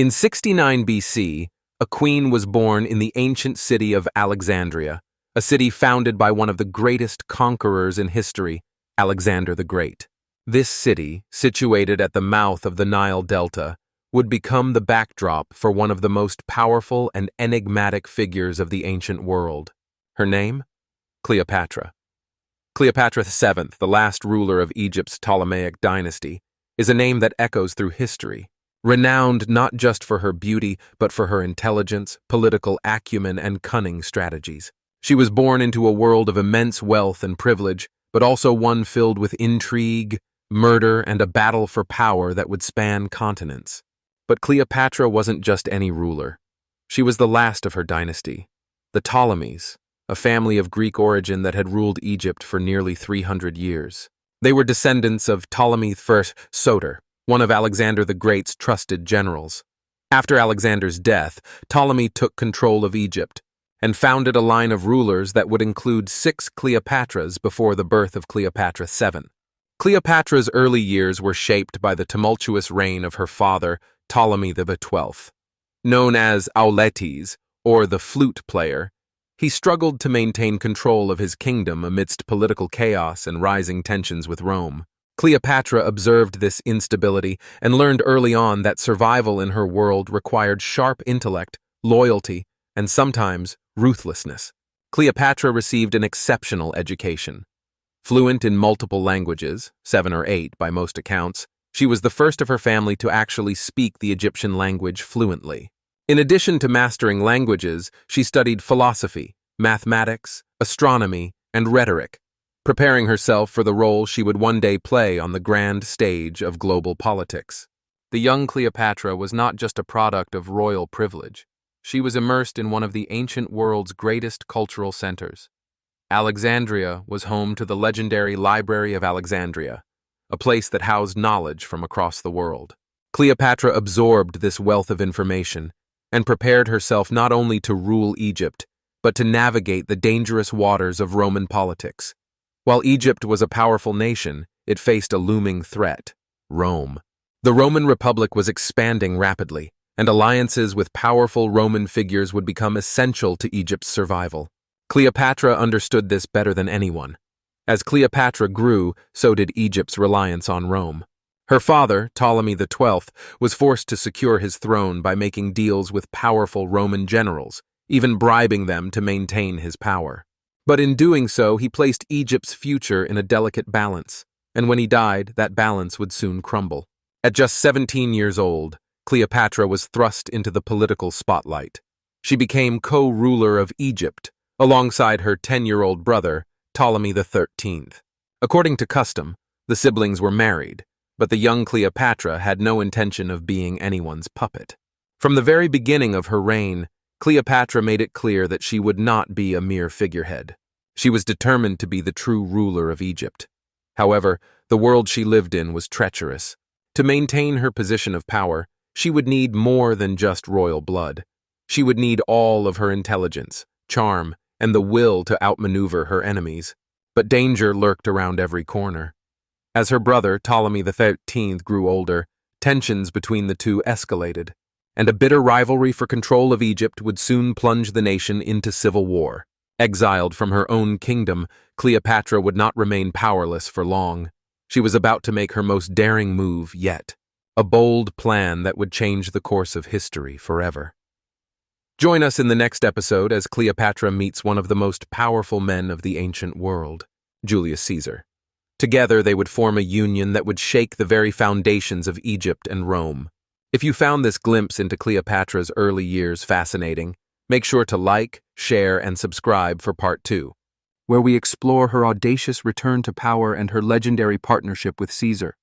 In 69 BC, a queen was born in the ancient city of Alexandria, a city founded by one of the greatest conquerors in history, Alexander the Great. This city, situated at the mouth of the Nile Delta, would become the backdrop for one of the most powerful and enigmatic figures of the ancient world. Her name? Cleopatra. Cleopatra VII, the last ruler of Egypt's Ptolemaic dynasty, is a name that echoes through history, renowned not just for her beauty, but for her intelligence, political acumen, and cunning strategies. She was born into a world of immense wealth and privilege, but also one filled with intrigue, murder, and a battle for power that would span continents. But Cleopatra wasn't just any ruler. She was the last of her dynasty, the Ptolemies, a family of Greek origin that had ruled Egypt for nearly 300 years. They were descendants of Ptolemy I Soter, one of Alexander the Great's trusted generals. After Alexander's death, Ptolemy took control of Egypt and founded a line of rulers that would include 6 Cleopatras before the birth of Cleopatra VII. Cleopatra's early years were shaped by the tumultuous reign of her father, Ptolemy XII. Known as Auletes, or the flute player, he struggled to maintain control of his kingdom amidst political chaos and rising tensions with Rome. Cleopatra observed this instability and learned early on that survival in her world required sharp intellect, loyalty, and sometimes ruthlessness. Cleopatra received an exceptional education. Fluent in multiple languages, 7 or 8 by most accounts, she was the first of her family to actually speak the Egyptian language fluently. In addition to mastering languages, she studied philosophy, mathematics, astronomy, and rhetoric, preparing herself for the role she would one day play on the grand stage of global politics. The young Cleopatra was not just a product of royal privilege. She was immersed in one of the ancient world's greatest cultural centers. Alexandria was home to the legendary Library of Alexandria, a place that housed knowledge from across the world. Cleopatra absorbed this wealth of information and prepared herself not only to rule Egypt, but to navigate the dangerous waters of Roman politics. While Egypt was a powerful nation, it faced a looming threat: Rome. The Roman Republic was expanding rapidly, and alliances with powerful Roman figures would become essential to Egypt's survival. Cleopatra understood this better than anyone. As Cleopatra grew, so did Egypt's reliance on Rome. Her father, Ptolemy XII, was forced to secure his throne by making deals with powerful Roman generals, even bribing them to maintain his power. But in doing so, he placed Egypt's future in a delicate balance, and when he died, that balance would soon crumble. At just 17 years old, Cleopatra was thrust into the political spotlight. She became co-ruler of Egypt, alongside her 10-year-old brother, Ptolemy XIII. According to custom, the siblings were married, but the young Cleopatra had no intention of being anyone's puppet. From the very beginning of her reign, Cleopatra made it clear that she would not be a mere figurehead. She was determined to be the true ruler of Egypt. However, the world she lived in was treacherous. To maintain her position of power, she would need more than just royal blood. She would need all of her intelligence, charm, and the will to outmaneuver her enemies. But danger lurked around every corner. As her brother, Ptolemy XIII, grew older, tensions between the two escalated, and a bitter rivalry for control of Egypt would soon plunge the nation into civil war. Exiled from her own kingdom, Cleopatra would not remain powerless for long. She was about to make her most daring move yet, a bold plan that would change the course of history forever. Join us in the next episode as Cleopatra meets one of the most powerful men of the ancient world, Julius Caesar. Together, they would form a union that would shake the very foundations of Egypt and Rome. If you found this glimpse into Cleopatra's early years fascinating, make sure to like, share, and subscribe for Part 2, where we explore her audacious return to power and her legendary partnership with Caesar.